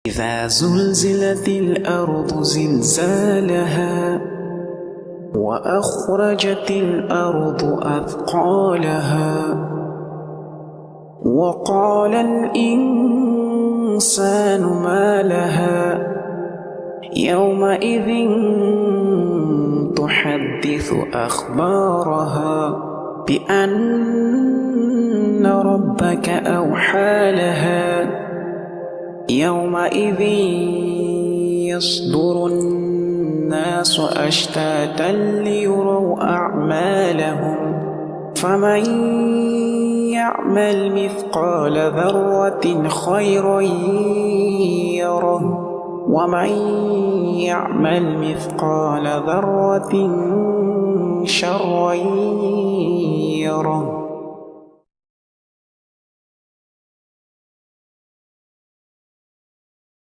إذا زلزلت الأرض زلزالها وأخرجت الأرض أثقالها وقال الإنسان ما لها يومئذ تحدث أخبارها بأن ربك أوحى لها يومئذ يصدر الناس أشتاتا ليروا أعمالهم فمن يعمل مثقال ذرة خيرا يره ومن يعمل مثقال ذرة شرا يره.